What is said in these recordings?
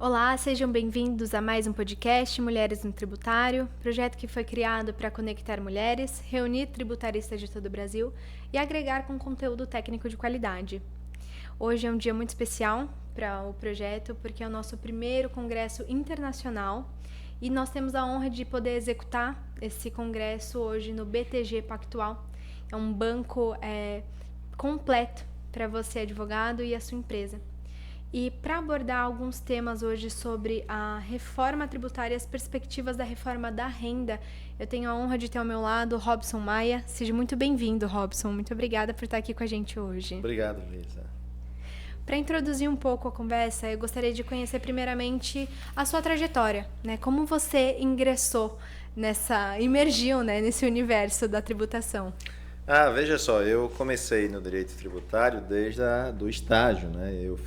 Olá, sejam bem-vindos a mais um podcast Mulheres no Tributário, projeto que foi criado para conectar mulheres, reunir tributaristas de todo o Brasil e agregar com conteúdo técnico de qualidade. Hoje é um dia muito especial para o projeto porque é o nosso primeiro congresso internacional e nós temos a honra de poder executar esse congresso hoje no BTG Pactual. É um banco completo para você, advogado, e a sua empresa. E para abordar alguns temas hoje sobre a reforma tributária e as perspectivas da reforma da renda, eu tenho a honra de ter ao meu lado o Robson Maia. Seja muito bem-vindo, Robson. Muito obrigada por estar aqui com a gente hoje. Obrigado, Lisa. Para introduzir um pouco a conversa, eu gostaria de conhecer primeiramente a sua trajetória, né? Como você ingressou emergiu, né, nesse universo da tributação. Veja só, eu comecei no direito tributário desde do estágio, né? Eu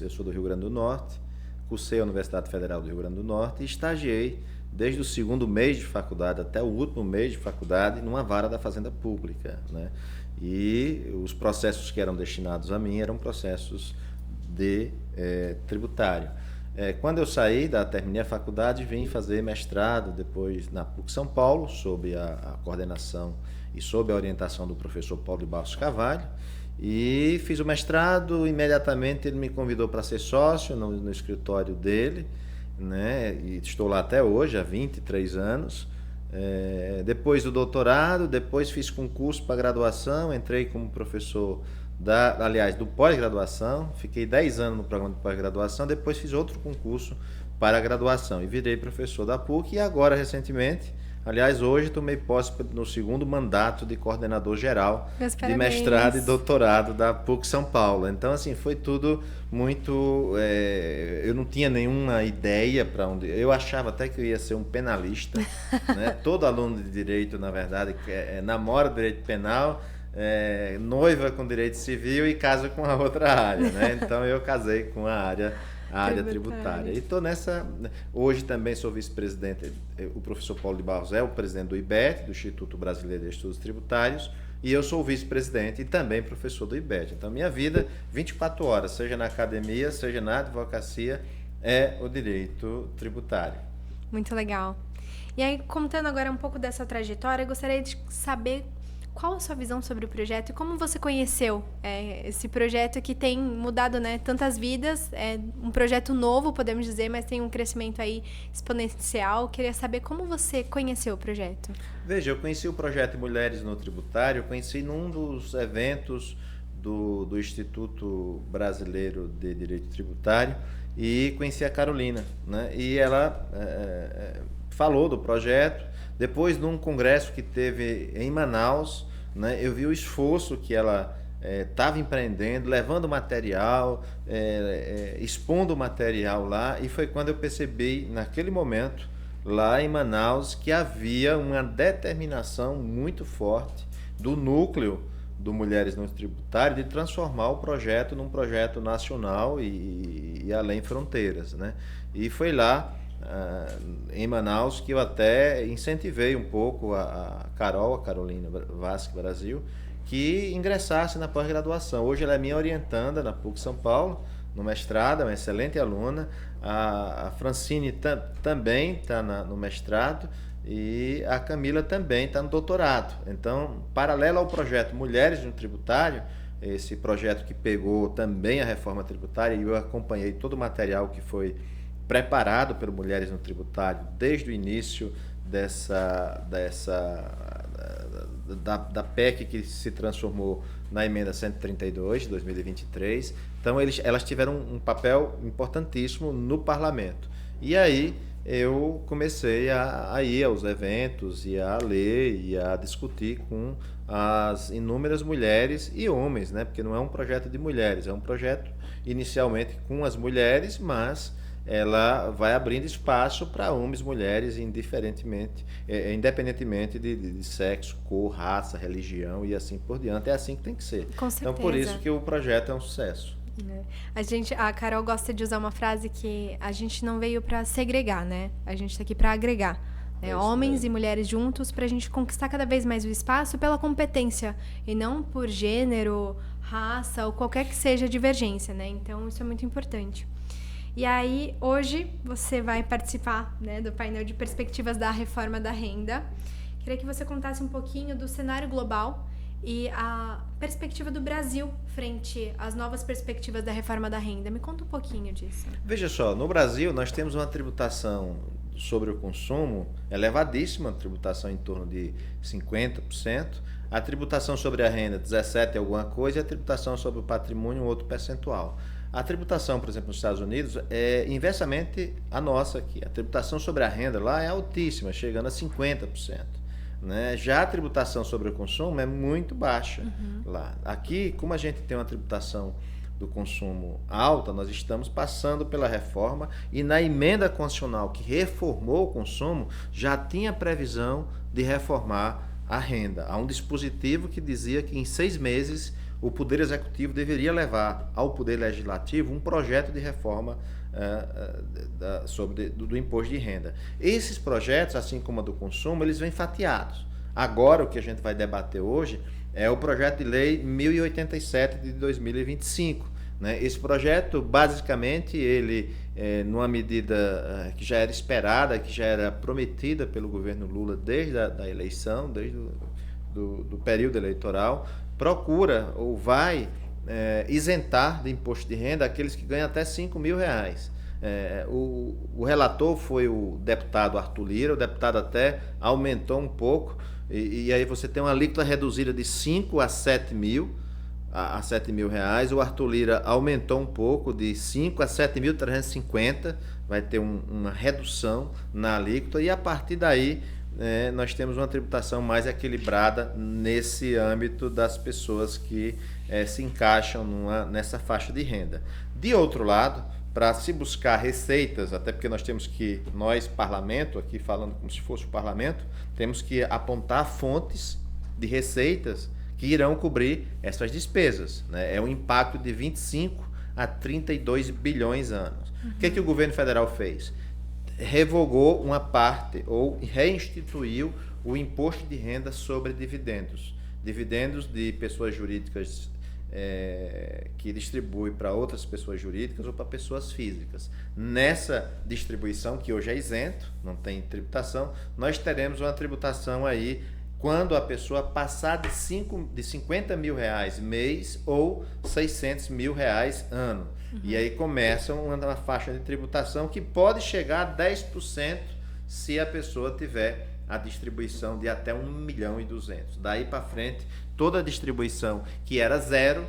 sou do Rio Grande do Norte, cursei a Universidade Federal do Rio Grande do Norte e estagiei desde o segundo mês de faculdade até o último mês de faculdade numa vara da Fazenda Pública, né? E os processos que eram destinados a mim eram processos de tributário. Quando eu terminei a faculdade, vim fazer mestrado depois na PUC São Paulo, sob a coordenação e sob a orientação do professor Paulo de Barros Carvalho, e fiz o mestrado. Imediatamente ele me convidou para ser sócio no escritório dele, né? E estou lá até hoje, há 23 anos. Depois do doutorado, depois fiz concurso para graduação, entrei como professor do pós-graduação, fiquei 10 anos no programa de pós-graduação, depois fiz outro concurso para a graduação e virei professor da PUC e agora, recentemente, hoje tomei posse no segundo mandato de coordenador geral de mestrado e doutorado da PUC São Paulo. Então, assim, foi tudo muito... eu não tinha nenhuma ideia para onde... Eu achava até que eu ia ser um penalista, né? Todo aluno de direito, na verdade, namora direito penal, noiva com direito civil e casa com a outra área, né? Então, eu casei com a área tributária. E estou nessa... Hoje também sou vice-presidente. O professor Paulo de Barros é o presidente do IBET, do Instituto Brasileiro de Estudos Tributários, e eu sou o vice-presidente e também professor do IBET. Então, minha vida, 24 horas, seja na academia, seja na advocacia, é o direito tributário. Muito legal. E aí, contando agora um pouco dessa trajetória, eu gostaria de saber qual a sua visão sobre o projeto e como você conheceu esse projeto que tem mudado, né, tantas vidas. É um projeto novo, podemos dizer, mas tem um crescimento aí exponencial. Queria saber como você conheceu o projeto. Veja, eu conheci o projeto Mulheres no Tributário, eu conheci num dos eventos do Instituto Brasileiro de Direito Tributário e conheci a Carolina, né? E ela falou do projeto. Depois, num congresso que teve em Manaus, né, eu vi o esforço que ela estava empreendendo, levando material, expondo material lá, e foi quando eu percebi, naquele momento, lá em Manaus, que havia uma determinação muito forte do núcleo do Mulheres no Tributário de transformar o projeto num projeto nacional e além fronteiras, né? E foi lá, em Manaus, que eu até incentivei um pouco a Carolina Vasque Brasil, que ingressasse na pós-graduação. Hoje ela é minha orientanda na PUC São Paulo, no mestrado, é uma excelente aluna. A Francine também está no mestrado e a Camila também está no doutorado. Então, paralelo ao projeto Mulheres no Tributário, esse projeto que pegou também a reforma tributária, e eu acompanhei todo o material que foi preparado pelo Mulheres no Tributário desde o início da PEC que se transformou na emenda 132 de 2023. Então, elas tiveram um papel importantíssimo no parlamento. E aí eu comecei a ir aos eventos e a ler e a discutir com as inúmeras mulheres e homens, né? Porque não é um projeto de mulheres, é um projeto inicialmente com as mulheres, mas ela vai abrindo espaço para homens e mulheres independentemente de sexo, cor, raça, religião e assim por diante. É assim que tem que ser. Com certeza. Então, por isso que o projeto é um sucesso. A Carol gosta de usar uma frase que a gente não veio para segregar, né? A gente está aqui para agregar. Homens e mulheres juntos para a gente conquistar cada vez mais o espaço pela competência e não por gênero, raça ou qualquer que seja a divergência, né? Então, isso é muito importante. E aí, hoje, você vai participar, né, do painel de perspectivas da reforma da renda. Queria que você contasse um pouquinho do cenário global e a perspectiva do Brasil frente às novas perspectivas da reforma da renda. Me conta um pouquinho disso. Veja só, no Brasil nós temos uma tributação sobre o consumo elevadíssima, tributação em torno de 50%, a tributação sobre a renda 17% e alguma coisa, e a tributação sobre o patrimônio um outro percentual. A tributação, por exemplo, nos Estados Unidos é inversamente a nossa aqui. A tributação sobre a renda lá é altíssima, chegando a 50%. Né? Já a tributação sobre o consumo é muito baixa lá. Aqui, como a gente tem uma tributação do consumo alta, nós estamos passando pela reforma e na emenda constitucional que reformou o consumo já tinha previsão de reformar a renda. Há um dispositivo que dizia que em 6 meses o Poder Executivo deveria levar ao Poder Legislativo um projeto de reforma do imposto de renda. Esses projetos, assim como a do consumo, eles vêm fatiados. Agora, o que a gente vai debater hoje é o projeto de lei 1087 de 2025. Né? Esse projeto, basicamente, ele, numa medida que já era esperada, que já era prometida pelo governo Lula desde a eleição, desde do período eleitoral, procura ou vai isentar de imposto de renda aqueles que ganham até R$5.000. O relator foi o deputado Arthur Lira, o deputado até aumentou um pouco, e aí você tem uma alíquota reduzida de 5 a 7 mil, a R$7.000. O Arthur Lira aumentou um pouco, de 5 a 7.350, vai ter uma redução na alíquota, e a partir daí nós temos uma tributação mais equilibrada nesse âmbito das pessoas que se encaixam nessa faixa de renda. De outro lado, para se buscar receitas, até porque nós, parlamento, aqui falando como se fosse o parlamento, temos que apontar fontes de receitas que irão cobrir essas despesas. Né? É um impacto de 25 a 32 bilhões anos. O que o governo federal fez? Revogou uma parte ou reinstituiu o imposto de renda sobre dividendos. Dividendos de pessoas jurídicas que distribui para outras pessoas jurídicas ou para pessoas físicas. Nessa distribuição, que hoje é isento, não tem tributação, nós teremos uma tributação aí quando a pessoa passar de R$50.000 mês ou R$600.000 ano. E aí começa uma faixa de tributação que pode chegar a 10% se a pessoa tiver a distribuição de até 1.200.000. Daí para frente, toda a distribuição que era zero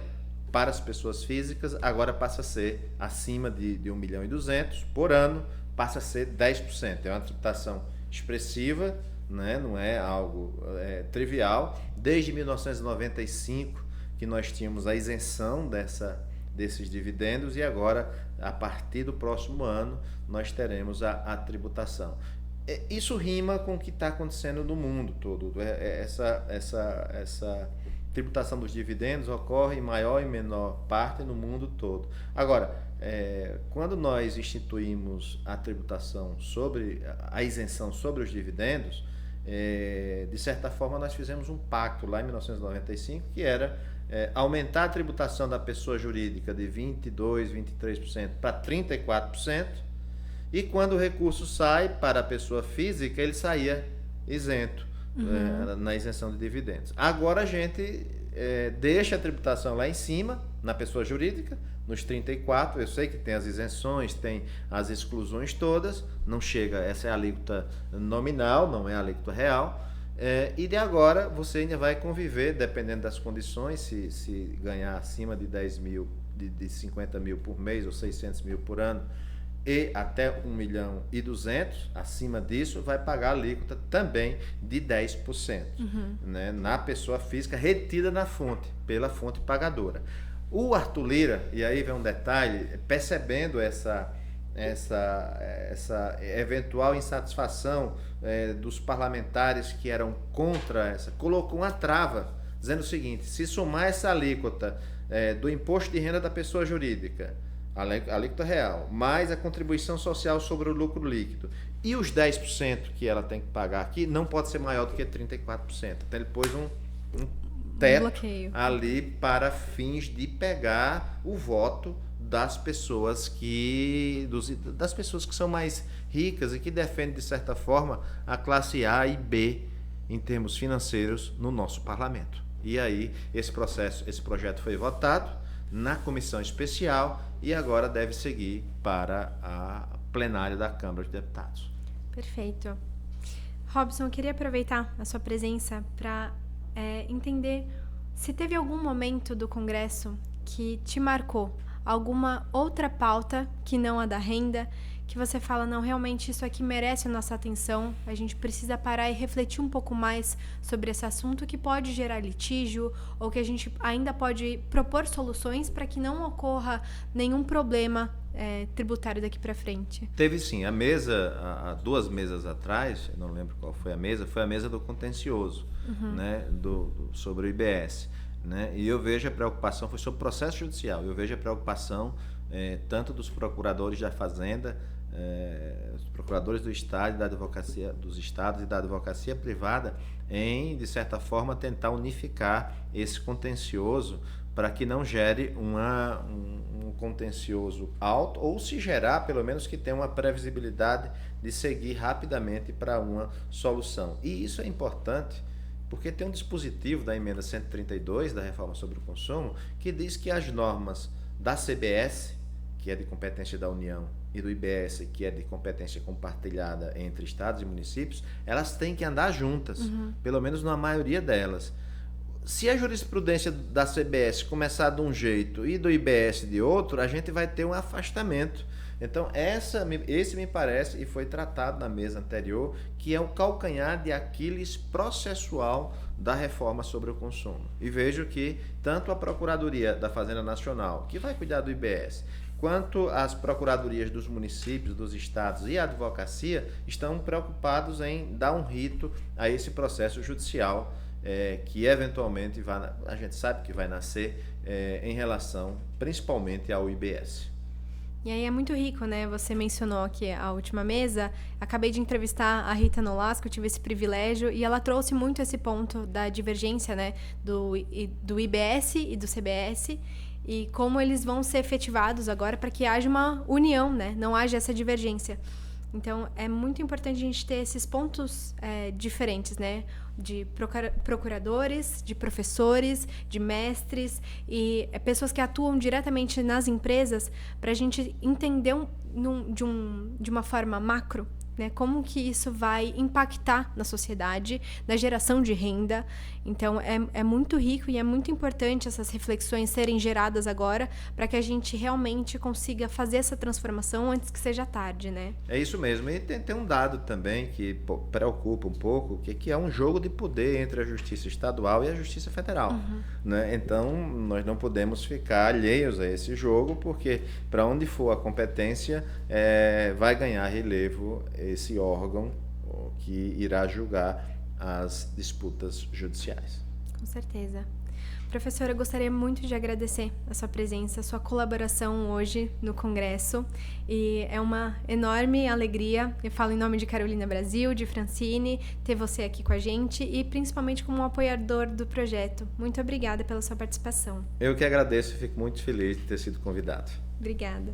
para as pessoas físicas, agora passa a ser acima de 1.200.000 por ano, passa a ser 10%. É uma tributação expressiva, né? Não é algo trivial. Desde 1995 que nós tínhamos a isenção desses dividendos, e agora, a partir do próximo ano, nós teremos a tributação. Isso rima com o que está acontecendo no mundo todo. Essa tributação dos dividendos ocorre em maior e menor parte no mundo todo. Agora, quando nós instituímos a tributação a isenção sobre os dividendos, de certa forma nós fizemos um pacto lá em 1995, que era aumentar a tributação da pessoa jurídica de 22%, 23% para 34%, e quando o recurso sai para a pessoa física, ele saía isento na isenção de dividendos. Agora a gente deixa a tributação lá em cima, na pessoa jurídica, nos 34%, eu sei que tem as isenções, tem as exclusões todas, não chega, essa é a alíquota nominal, não é a alíquota real. E de agora você ainda vai conviver, dependendo das condições, se ganhar acima de 10 mil, de 50 mil por mês ou 600 mil por ano, e até 1.200.000, acima disso, vai pagar a alíquota também de 10%, né, na pessoa física retida na fonte, pela fonte pagadora. O Arthur Lira, e aí vem um detalhe, percebendo essa eventual insatisfação dos parlamentares que eram contra colocou uma trava, dizendo o seguinte: se somar essa alíquota do imposto de renda da pessoa jurídica, a alíquota real, mais a contribuição social sobre o lucro líquido, e os 10% que ela tem que pagar aqui, não pode ser maior do que 34%. Então ele pôs um teto ali para fins de pegar o voto das pessoas das pessoas que são mais ricas e que defendem, de certa forma, a classe A e B em termos financeiros no nosso parlamento. E aí esse projeto foi votado na comissão especial e agora deve seguir para a plenária da Câmara de Deputados. Perfeito. Robson, eu queria aproveitar a sua presença para entender se teve algum momento do Congresso que te marcou, alguma outra pauta que não a da renda, que você fala, não, realmente isso aqui merece a nossa atenção, a gente precisa parar e refletir um pouco mais sobre esse assunto que pode gerar litígio ou que a gente ainda pode propor soluções para que não ocorra nenhum problema tributário daqui para frente? Teve sim, a mesa, há 2 mesas atrás, eu não lembro qual foi a mesa do contencioso, né, sobre o IBS. Né? E eu vejo a preocupação, foi sobre o processo judicial, eu vejo a preocupação tanto dos procuradores da Fazenda, os procuradores do Estado, da advocacia dos estados e da advocacia privada em, de certa forma, tentar unificar esse contencioso para que não gere um contencioso alto, ou se gerar, pelo menos que tenha uma previsibilidade de seguir rapidamente para uma solução. E isso é importante, porque tem um dispositivo da emenda 132 da reforma sobre o consumo que diz que as normas da CBS, que é de competência da União, e do IBS, que é de competência compartilhada entre estados e municípios, elas têm que andar juntas, pelo menos na maioria delas. Se a jurisprudência da CBS começar de um jeito e do IBS de outro, a gente vai ter um afastamento. Então, esse me parece, e foi tratado na mesa anterior, que é o calcanhar de Aquiles processual da reforma sobre o consumo. E vejo que tanto a Procuradoria da Fazenda Nacional, que vai cuidar do IBS, quanto as procuradorias dos municípios, dos estados e a advocacia estão preocupados em dar um rito a esse processo judicial que eventualmente a gente sabe que vai nascer em relação principalmente ao IBS. E aí é muito rico, né? Você mencionou aqui a última mesa, acabei de entrevistar a Rita Nolasco, eu tive esse privilégio, e ela trouxe muito esse ponto da divergência, né? Do IBS e do CBS, e como eles vão ser efetivados agora para que haja uma união, né? Não haja essa divergência. Então, é muito importante a gente ter esses pontos diferentes, né? De procuradores, de professores, de mestres e pessoas que atuam diretamente nas empresas para a gente entender de uma forma macro, né, como que isso vai impactar na sociedade, na geração de renda. Então, é muito rico e é muito importante essas reflexões serem geradas agora para que a gente realmente consiga fazer essa transformação antes que seja tarde, né? É isso mesmo. E tem um dado também que preocupa um pouco, que é um jogo de poder entre a Justiça Estadual e a Justiça Federal. Né? Então, nós não podemos ficar alheios a esse jogo, porque para onde for a competência, vai ganhar relevo esse órgão que irá julgar as disputas judiciais. Com certeza. Professora, eu gostaria muito de agradecer a sua presença, a sua colaboração hoje no Congresso. E é uma enorme alegria, eu falo em nome de Carolina Brasil, de Francine, ter você aqui com a gente e principalmente como um apoiador do projeto. Muito obrigada pela sua participação. Eu que agradeço e fico muito feliz de ter sido convidado. Obrigada.